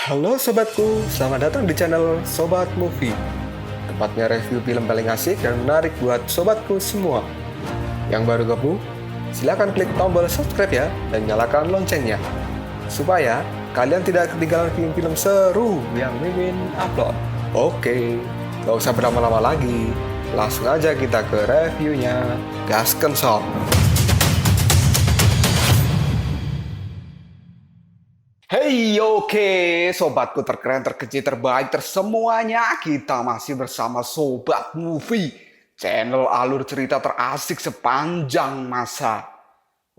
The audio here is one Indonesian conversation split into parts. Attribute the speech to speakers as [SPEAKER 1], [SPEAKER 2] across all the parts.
[SPEAKER 1] Halo sobatku, selamat datang di channel Sobat Movie. Tempatnya review film paling asik dan menarik buat sobatku semua. Yang baru gabung, silakan klik tombol subscribe ya dan nyalakan loncengnya. Supaya kalian tidak ketinggalan film-film seru yang Mimin upload. Oke, gak usah berlama-lama lagi. Langsung aja kita ke reviewnya. Gasken sob. Hey, oke, sobatku terkeren, terkecil, terbaik, tersemuanya. Kita masih bersama Sobat Movie, channel alur cerita terasik sepanjang masa.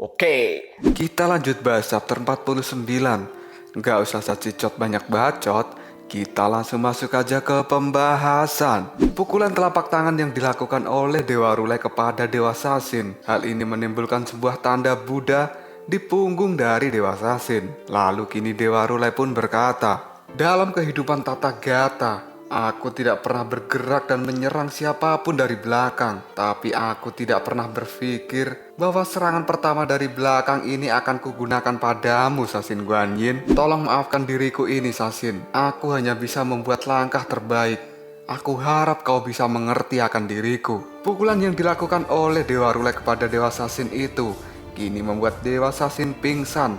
[SPEAKER 1] Oke, kita lanjut bahas chapter 49. Nggak usah cicot banyak bacot, kita langsung masuk aja ke pembahasan. Pukulan telapak tangan yang dilakukan oleh Dewa Rulai kepada Dewa Sasin. Hal ini menimbulkan sebuah tanda Buddha di punggung dari Dewa Sasin. Lalu kini Dewa Rulai pun berkata, dalam kehidupan tata gata, aku tidak pernah bergerak dan menyerang siapapun dari belakang. Tapi aku tidak pernah berpikir bahwa serangan pertama dari belakang ini akan kugunakan padamu, Sasin Guanyin. Tolong maafkan diriku ini, Sasin. Aku hanya bisa membuat langkah terbaik. Aku harap kau bisa mengerti akan diriku. Pukulan yang dilakukan oleh Dewa Rulai kepada Dewa Sasin itu kini membuat Dewa Sasin pingsan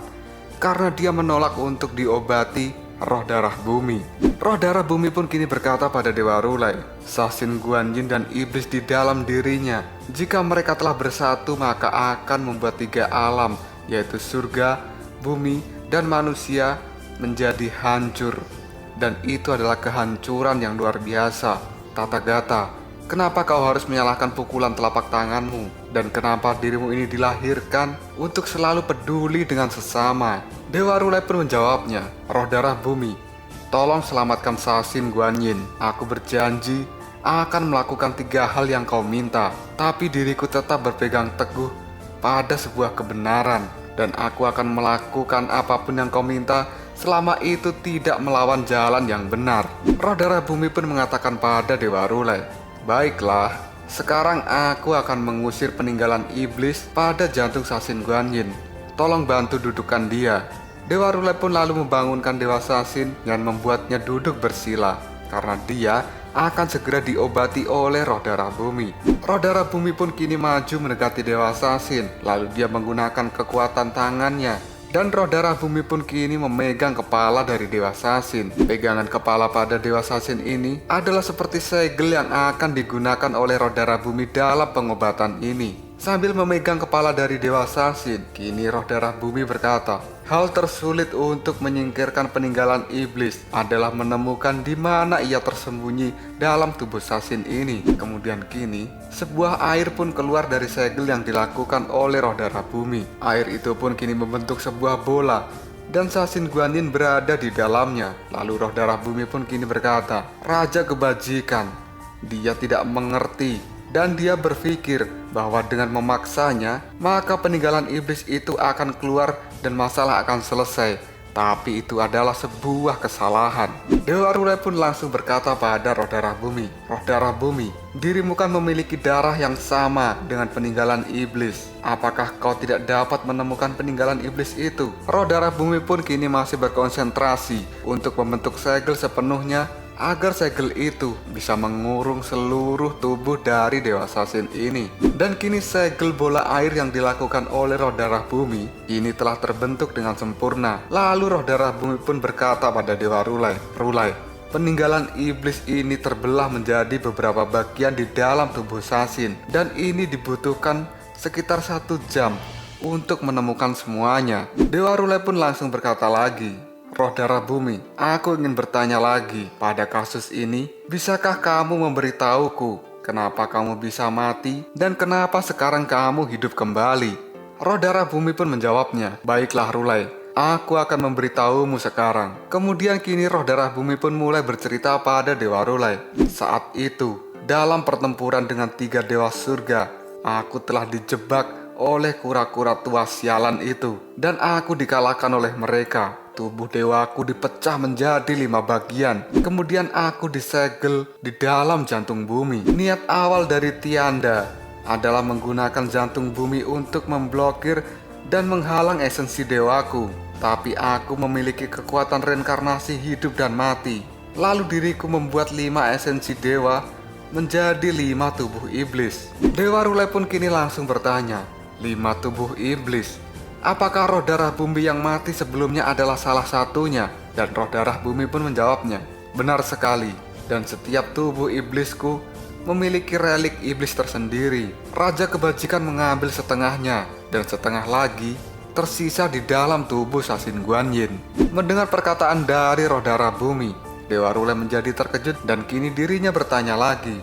[SPEAKER 1] karena dia menolak untuk diobati roh darah bumi. Roh darah bumi pun kini berkata pada Dewa Rulai, Sasin Guanyin dan iblis di dalam dirinya, jika mereka telah bersatu maka akan membuat 3 alam, yaitu surga, bumi, dan manusia menjadi hancur. Dan itu adalah kehancuran yang luar biasa. Tata Gata, kenapa kau harus menyalahkan pukulan telapak tanganmu? Dan kenapa dirimu ini dilahirkan untuk selalu peduli dengan sesama? Dewa Rulai pun menjawabnya, roh darah bumi, tolong selamatkan Sasin Guanyin. Aku berjanji akan melakukan 3 hal yang kau minta. Tapi diriku tetap berpegang teguh pada sebuah kebenaran. Dan aku akan melakukan apapun yang kau minta selama itu tidak melawan jalan yang benar. Roh darah bumi pun mengatakan pada Dewa Rulai, baiklah, sekarang aku akan mengusir peninggalan iblis pada jantung Sasin Guanyin. Tolong bantu dudukkan dia. Dewa Rulai pun lalu membangunkan Dewa Sasin dan membuatnya duduk bersila, karena dia akan segera diobati oleh roh darah bumi. Roh darah bumi pun kini maju mendekati Dewa Sasin, lalu dia menggunakan kekuatan tangannya. Dan roh darah bumi pun kini memegang kepala dari Dewa Sasin. Pegangan kepala pada Dewa Sasin ini adalah seperti segel yang akan digunakan oleh roh darah bumi dalam pengobatan ini. Sambil memegang kepala dari Dewa Sasin, kini roh darah bumi berkata, hal tersulit untuk menyingkirkan peninggalan iblis adalah menemukan di mana ia tersembunyi dalam tubuh Sasin ini. Kemudian kini, sebuah air pun keluar dari segel yang dilakukan oleh roh darah bumi. Air itu pun kini membentuk sebuah bola, dan Sasin Guanyin berada di dalamnya. Lalu roh darah bumi pun kini berkata, Raja Kebajikan, dia tidak mengerti. Dan dia berpikir bahwa dengan memaksanya, maka peninggalan iblis itu akan keluar dan masalah akan selesai. Tapi itu adalah sebuah kesalahan. Dewa Rulai pun langsung berkata pada roh darah bumi, roh darah bumi, dirimu kan memiliki darah yang sama dengan peninggalan iblis. Apakah kau tidak dapat menemukan peninggalan iblis itu? Roh darah bumi pun kini masih berkonsentrasi untuk membentuk segel sepenuhnya agar segel itu bisa mengurung seluruh tubuh dari Dewa Sasin ini. Dan kini segel bola air yang dilakukan oleh roh darah bumi ini telah terbentuk dengan sempurna. Lalu roh darah bumi pun berkata pada Dewa Rulai, Rulai, peninggalan iblis ini terbelah menjadi beberapa bagian di dalam tubuh Sasin. Dan ini dibutuhkan sekitar 1 jam untuk menemukan semuanya. Dewa Rulai pun langsung berkata lagi, roh darah bumi, aku ingin bertanya lagi, pada kasus ini, bisakah kamu memberitahuku kenapa kamu bisa mati dan kenapa sekarang kamu hidup kembali? Roh darah bumi pun menjawabnya, baiklah Rulai, aku akan memberitahumu sekarang. Kemudian kini roh darah bumi pun mulai bercerita pada Dewa Rulai. Saat itu, dalam pertempuran dengan 3 dewa surga, aku telah dijebak oleh kura-kura tua sialan itu, dan aku dikalahkan oleh mereka. Tubuh dewaku dipecah menjadi 5 bagian. Kemudian aku disegel di dalam jantung bumi. Niat awal dari Tianda adalah menggunakan jantung bumi untuk memblokir dan menghalang esensi dewaku.
[SPEAKER 2] tapi aku memiliki kekuatan reinkarnasi hidup dan mati. Lalu diriku membuat 5 esensi dewa menjadi 5 tubuh iblis. Dewa Rule pun kini langsung bertanya, 5 tubuh iblis? Apakah roh darah bumi yang mati sebelumnya adalah salah satunya? Dan roh darah bumi pun menjawabnya, benar sekali. Dan setiap tubuh iblisku memiliki relik iblis tersendiri. Raja kebajikan mengambil setengahnya, dan setengah lagi tersisa di dalam tubuh Sasin Guanyin. Mendengar perkataan dari roh darah bumi, Dewa Rule menjadi terkejut dan kini dirinya bertanya lagi,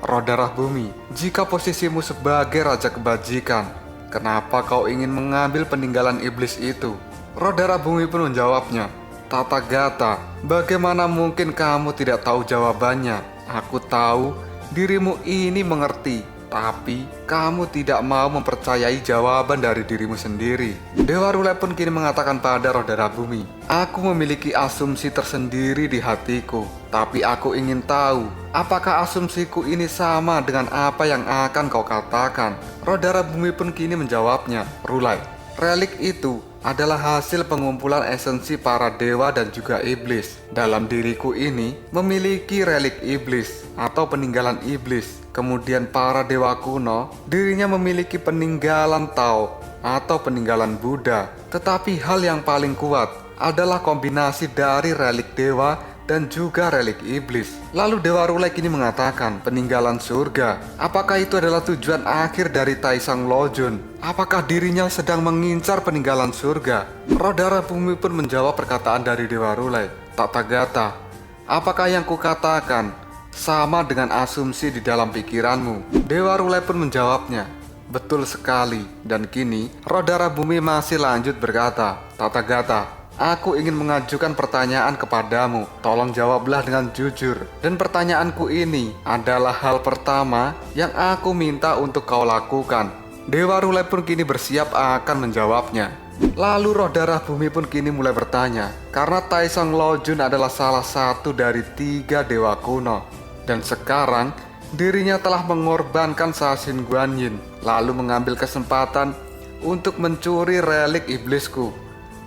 [SPEAKER 2] roh darah bumi, jika posisimu sebagai raja kebajikan, kenapa kau ingin mengambil peninggalan iblis itu? Roh darah bumi pun menjawabnya, Tathagata, bagaimana mungkin kamu tidak tahu jawabannya? Aku tahu dirimu ini mengerti, tapi kamu tidak mau mempercayai jawaban dari dirimu sendiri. Dewa Rule pun kini mengatakan pada roh darah bumi, aku memiliki asumsi tersendiri di hatiku, tapi aku ingin tahu, apakah asumsiku ini sama dengan apa yang akan kau katakan? Roh darah bumi pun kini menjawabnya, Rule, relik itu adalah hasil pengumpulan esensi para dewa dan juga iblis. Dalam diriku ini memiliki relik iblis atau peninggalan iblis. Kemudian para dewa kuno, dirinya memiliki peninggalan Tao atau peninggalan Buddha. Tetapi hal yang paling kuat adalah kombinasi dari relik dewa dan juga relik iblis. Lalu Dewa Rule kini mengatakan, peninggalan surga. Apakah itu adalah tujuan akhir dari Taisang Lojun? Apakah dirinya sedang mengincar peninggalan surga? Roh darah bumi pun menjawab perkataan dari Dewa Rule, Tathagata, apakah yang kukatakan sama dengan asumsi di dalam pikiranmu? Dewa Rule pun menjawabnya, betul sekali. Dan kini roh darah bumi masih lanjut berkata, Tathagata, aku ingin mengajukan pertanyaan kepadamu. Tolong jawablah dengan jujur. Dan pertanyaanku ini adalah hal pertama yang aku minta untuk kau lakukan. Dewa Rule pun kini bersiap akan menjawabnya. Lalu roh darah bumi pun kini mulai bertanya, karena Taisang Lojun adalah salah satu dari 3 dewa kuno, dan sekarang dirinya telah mengorbankan Sasin Guanyin, lalu mengambil kesempatan untuk mencuri relik iblisku.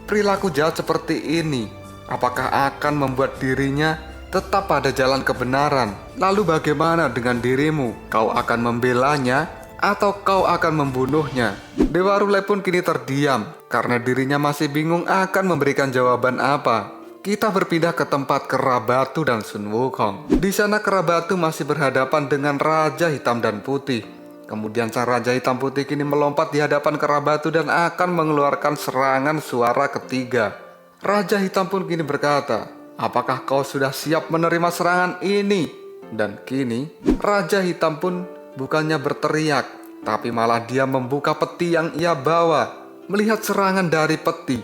[SPEAKER 2] Perilaku jahat seperti ini, apakah akan membuat dirinya tetap pada jalan kebenaran? Lalu bagaimana dengan dirimu? Kau akan membelanya atau kau akan membunuhnya? Dewa Rule pun kini terdiam karena dirinya masih bingung akan memberikan jawaban apa. Kita berpindah ke tempat Kera Batu dan Sun Wukong. Di sana Kera Batu masih berhadapan dengan Raja Hitam dan Putih. Kemudian sang Raja Hitam Putih kini melompat di hadapan Kera Batu dan akan mengeluarkan serangan suara ketiga. Raja Hitam pun kini berkata, apakah kau sudah siap menerima serangan ini? Dan kini Raja Hitam pun bukannya berteriak, tapi malah dia membuka peti yang ia bawa. Melihat serangan dari peti,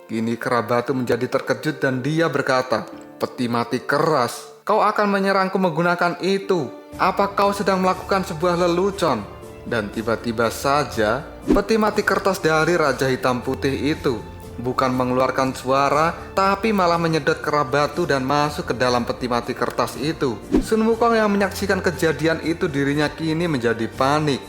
[SPEAKER 2] kini Kera Batu menjadi terkejut dan dia berkata, peti mati keras, kau akan menyerangku menggunakan itu? Apa kau sedang melakukan sebuah lelucon? Dan tiba-tiba saja peti mati kertas dari Raja Hitam Putih itu bukan mengeluarkan suara, tapi malah menyedot Kera Batu dan masuk ke dalam peti mati kertas itu. Sun Wukong yang menyaksikan kejadian itu dirinya kini menjadi panik.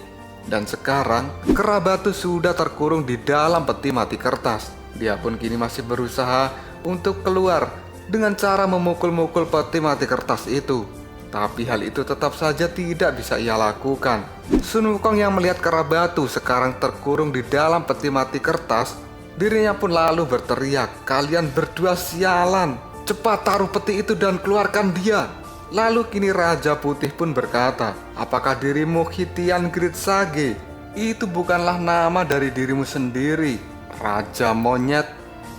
[SPEAKER 2] Dan sekarang Kera Batu sudah terkurung di dalam peti mati kertas. Dia pun kini masih berusaha untuk keluar dengan cara memukul-mukul peti mati kertas itu. Tapi hal itu tetap saja tidak bisa ia lakukan. Sun Wukong yang melihat Kera Batu sekarang terkurung di dalam peti mati kertas, dirinya pun lalu berteriak, kalian berdua sialan, cepat taruh peti itu dan keluarkan dia. Lalu kini Raja Putih pun berkata, apakah dirimu Hitian Great Sage? Itu bukanlah nama dari dirimu sendiri, Raja Monyet,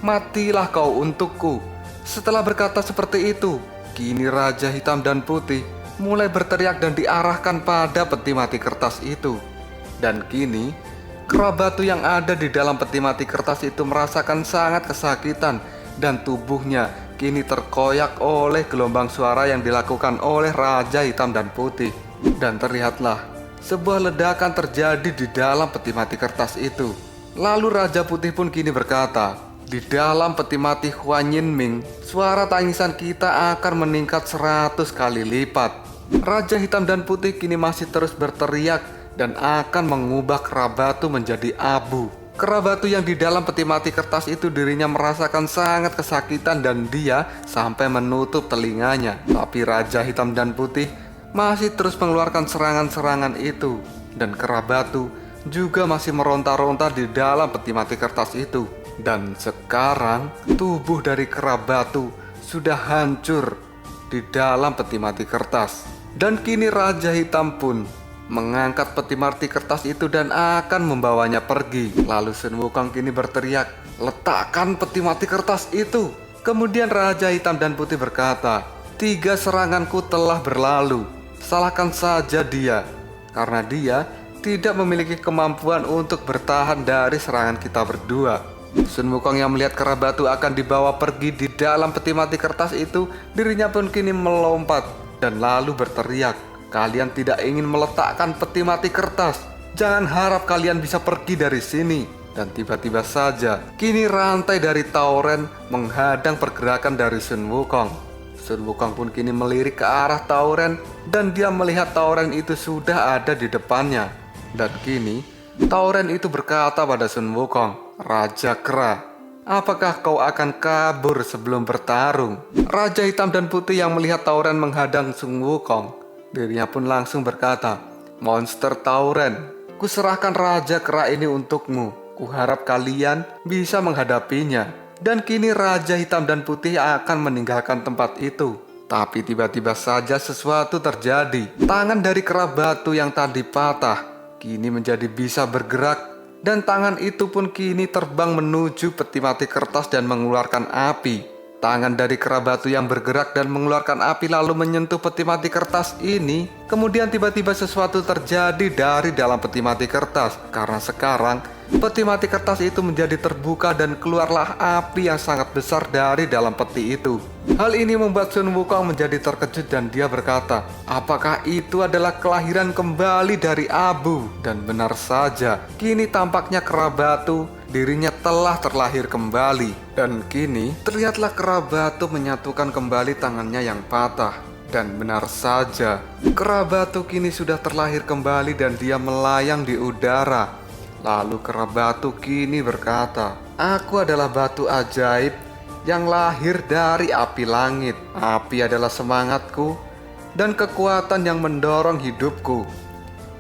[SPEAKER 2] matilah kau untukku. Setelah berkata seperti itu, kini Raja Hitam dan Putih mulai berteriak dan diarahkan pada peti mati kertas itu. Dan kini Kera Batu yang ada di dalam peti mati kertas itu merasakan sangat kesakitan dan tubuhnya kini terkoyak oleh gelombang suara yang dilakukan oleh Raja Hitam dan Putih. Dan terlihatlah sebuah ledakan terjadi di dalam peti mati kertas itu. Lalu Raja Putih pun kini berkata, di dalam peti mati Huan Yinming, suara tangisan kita akan meningkat 100 kali lipat. Raja Hitam dan Putih kini masih terus berteriak dan akan mengubah Kera Batu menjadi abu. Kera batu yang di dalam peti mati kertas itu dirinya merasakan sangat kesakitan dan dia sampai menutup telinganya. Tapi Raja Hitam dan Putih masih terus mengeluarkan serangan-serangan itu. Dan kera batu juga masih meronta-ronta di dalam peti mati kertas itu. Dan sekarang tubuh dari kera batu sudah hancur di dalam peti mati kertas. Dan kini Raja Hitam pun mengangkat peti mati kertas itu dan akan membawanya pergi. Lalu Sun Wukong kini berteriak, "Letakkan peti mati kertas itu!" Kemudian Raja Hitam dan Putih berkata, "3 seranganku telah berlalu. Salahkan saja dia, karena dia tidak memiliki kemampuan untuk bertahan dari serangan kita berdua." Sun Wukong yang melihat kera batu akan dibawa pergi di dalam peti mati kertas itu, dirinya pun kini melompat dan lalu berteriak, "Kalian tidak ingin meletakkan peti mati kertas? Jangan harap kalian bisa pergi dari sini." Dan tiba-tiba saja, kini rantai dari Tauren menghadang pergerakan dari Sun Wukong. Sun Wukong pun kini melirik ke arah Tauren dan dia melihat Tauren itu sudah ada di depannya. Dan kini, Tauren itu berkata pada Sun Wukong, "Raja Kera, apakah kau akan kabur sebelum bertarung?" Raja Hitam dan Putih yang melihat Tauren menghadang Sun Wukong, dirinya pun langsung berkata, "Monster Tauren, kuserahkan Raja Kera ini untukmu. Kuharap kalian bisa menghadapinya." Dan kini Raja Hitam dan Putih akan meninggalkan tempat itu. Tapi tiba-tiba saja sesuatu terjadi. Tangan dari kera batu yang tadi patah kini menjadi bisa bergerak. Dan tangan itu pun kini terbang menuju peti mati kertas dan mengeluarkan api. Tangan dari kera batu yang bergerak dan mengeluarkan api lalu menyentuh peti mati kertas ini. Kemudian tiba-tiba sesuatu terjadi dari dalam peti mati kertas. Karena sekarang peti mati kertas itu menjadi terbuka dan keluarlah api yang sangat besar dari dalam peti itu. Hal ini membuat Sun Wukong menjadi terkejut dan dia berkata, "Apakah itu adalah kelahiran kembali dari abu?" Dan benar saja, kini tampaknya kera batu dirinya telah terlahir kembali. Dan kini terlihatlah kera batu menyatukan kembali tangannya yang patah. Dan benar saja, kera batu kini sudah terlahir kembali dan dia melayang di udara. Lalu kera batu kini berkata, "Aku adalah batu ajaib yang lahir dari api langit. Api adalah semangatku dan kekuatan yang mendorong hidupku.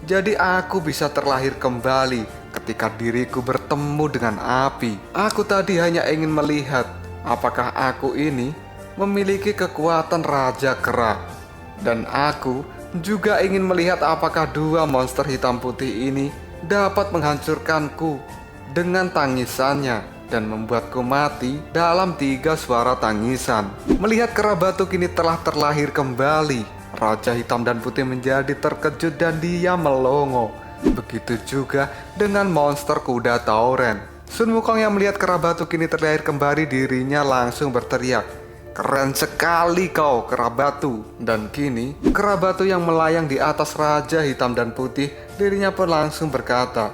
[SPEAKER 2] Jadi aku bisa terlahir kembali ketika diriku bertemu dengan api. Aku tadi hanya ingin melihat apakah aku ini memiliki kekuatan Raja Kera. Dan aku juga ingin melihat apakah 2 monster hitam putih ini dapat menghancurkanku dengan tangisannya dan membuatku mati dalam 3 suara tangisan." Melihat kera batu kini telah terlahir kembali, Raja Hitam dan Putih menjadi terkejut dan dia melongo. Begitu juga dengan monster kuda Tauren. Sun Wukong yang melihat kera batu kini terlahir kembali, dirinya langsung berteriak, "Keren sekali kau, kera batu." Dan kini kera batu yang melayang di atas Raja Hitam dan Putih, dirinya pun langsung berkata,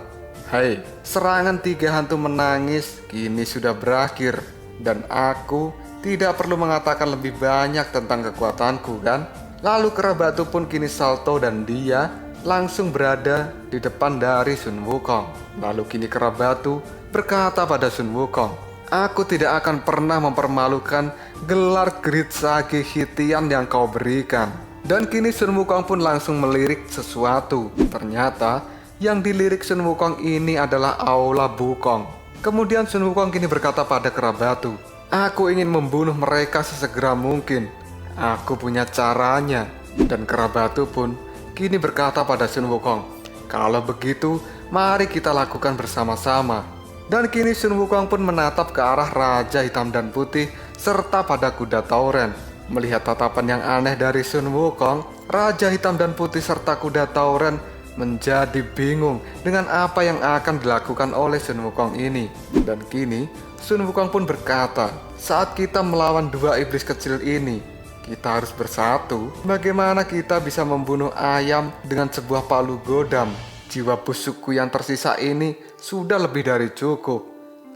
[SPEAKER 2] "Hei, serangan 3 hantu menangis kini sudah berakhir. Dan aku tidak perlu mengatakan lebih banyak tentang kekuatanku, kan?" Lalu kera batu pun kini salto dan dia langsung berada di depan dari Sun Wukong. Lalu kini kera batu berkata pada Sun Wukong, "Aku tidak akan pernah mempermalukan gelar Great Sage Hitian yang kau berikan." Dan kini Sun Wukong pun langsung melirik sesuatu. Ternyata yang dilirik Sun Wukong ini adalah Aula Bukong. Kemudian Sun Wukong kini berkata pada kera batu, "Aku ingin membunuh mereka sesegera mungkin. Aku punya caranya." Dan kera batu pun kini berkata pada Sun Wukong, "Kalau begitu, mari kita lakukan bersama-sama." Dan kini Sun Wukong pun menatap ke arah Raja Hitam dan Putih serta pada kuda Tauren. Melihat tatapan yang aneh dari Sun Wukong, Raja Hitam dan Putih serta kuda Tauren menjadi bingung dengan apa yang akan dilakukan oleh Sun Wukong ini. Dan kini Sun Wukong pun berkata, "Saat kita melawan 2 iblis kecil ini, kita harus bersatu. Bagaimana kita bisa membunuh ayam dengan sebuah palu godam? Jiwa busukku yang tersisa ini sudah lebih dari cukup.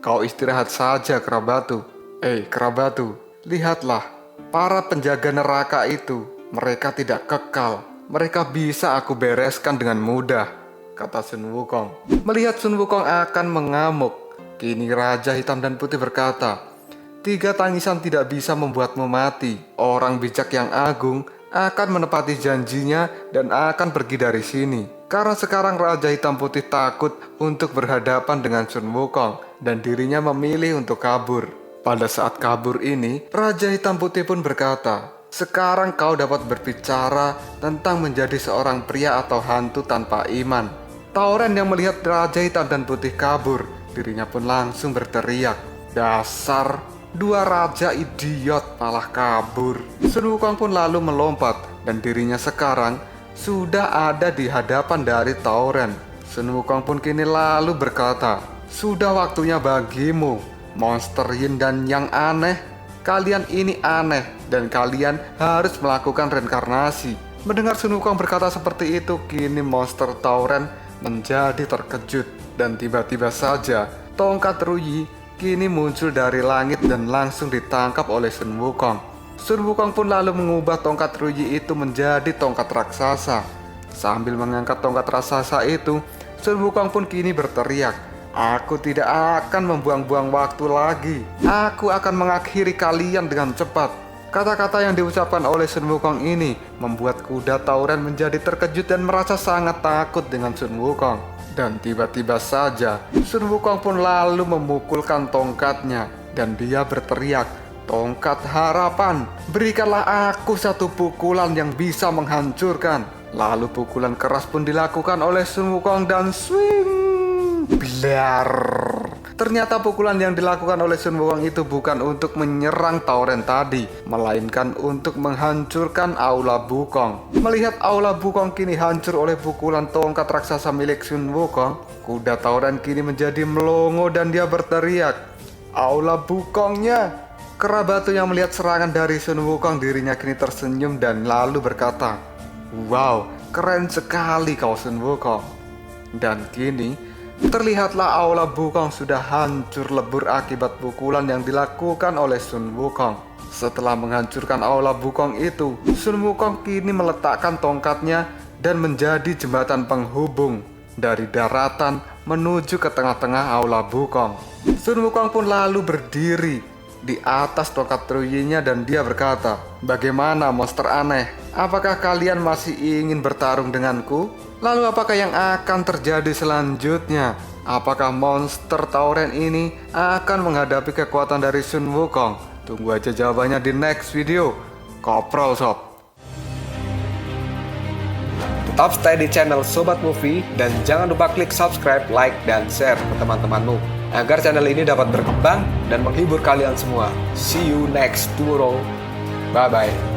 [SPEAKER 2] Kau istirahat saja, kera batu." Kera batu, lihatlah, para penjaga neraka itu, mereka tidak kekal. Mereka bisa aku bereskan dengan mudah. kata Sun Wukong. Melihat Sun Wukong akan mengamuk, kini Raja Hitam dan Putih berkata, 3 tangisan tidak bisa membuatmu mati. Orang bijak yang agung akan menepati janjinya dan akan pergi dari sini. Karena sekarang Raja Hitam Putih takut untuk berhadapan dengan Sun Wukong dan dirinya memilih untuk kabur. Pada saat kabur ini, Raja Hitam Putih pun berkata, sekarang kau dapat berbicara tentang menjadi seorang pria atau hantu tanpa iman. Tauren yang melihat Raja Hitam dan Putih kabur, dirinya pun langsung berteriak, dasar 2 raja idiot malah kabur. Sun Wukong pun lalu melompat dan dirinya sekarang sudah ada di hadapan dari Tauren. Sun Wukong pun kini lalu berkata, sudah waktunya bagimu, monster yin dan yang aneh. Kalian ini aneh dan kalian harus melakukan reinkarnasi. Mendengar Sun Wukong berkata seperti itu, kini monster Tauren menjadi terkejut. Dan tiba-tiba saja tongkat Ruyi kini muncul dari langit dan langsung ditangkap oleh Sun Wukong. Sun Wukong pun lalu mengubah tongkat Ruyi itu menjadi tongkat raksasa. Sambil mengangkat tongkat raksasa itu, Sun Wukong pun kini berteriak, aku tidak akan membuang-buang waktu lagi. Aku akan mengakhiri kalian dengan cepat. Kata-kata yang diucapkan oleh Sun Wukong ini membuat kuda Tauren menjadi terkejut dan merasa sangat takut dengan Sun Wukong. Dan tiba-tiba saja Sun Wukong pun lalu memukulkan tongkatnya dan dia berteriak, tongkat harapan, berikanlah aku 1 pukulan yang bisa menghancurkan. Lalu pukulan keras pun dilakukan oleh Sun Wukong dan swing, blar. Ternyata pukulan yang dilakukan oleh Sun Wukong itu bukan untuk menyerang Tauren tadi, melainkan untuk menghancurkan Aula Wukong. Melihat Aula Wukong kini hancur oleh pukulan tongkat raksasa milik Sun Wukong, kuda Tauren kini menjadi melongo dan dia berteriak, Aula Wukongnya. Kera batu yang melihat serangan dari Sun Wukong, dirinya kini tersenyum dan lalu berkata, wow, keren sekali kau Sun Wukong. Dan kini terlihatlah Aula Wukong sudah hancur lebur akibat pukulan yang dilakukan oleh Sun Wukong. Setelah menghancurkan Aula Wukong itu, Sun Wukong kini meletakkan tongkatnya dan menjadi jembatan penghubung dari daratan menuju ke tengah-tengah Aula Wukong. Sun Wukong pun lalu berdiri di atas tongkat Ruyinya dan dia berkata, bagaimana monster aneh? Apakah kalian masih ingin bertarung denganku? Lalu apakah yang akan terjadi selanjutnya? Apakah monster Tauren ini akan menghadapi kekuatan dari Sun Wukong? Tunggu aja jawabannya di next video. Koprol Sob.
[SPEAKER 1] Tetap stay di channel Sobat Movie dan jangan lupa klik subscribe, like, dan share ke teman-temanmu agar channel ini dapat berkembang dan menghibur kalian semua. See you next tomorrow. Bye-bye.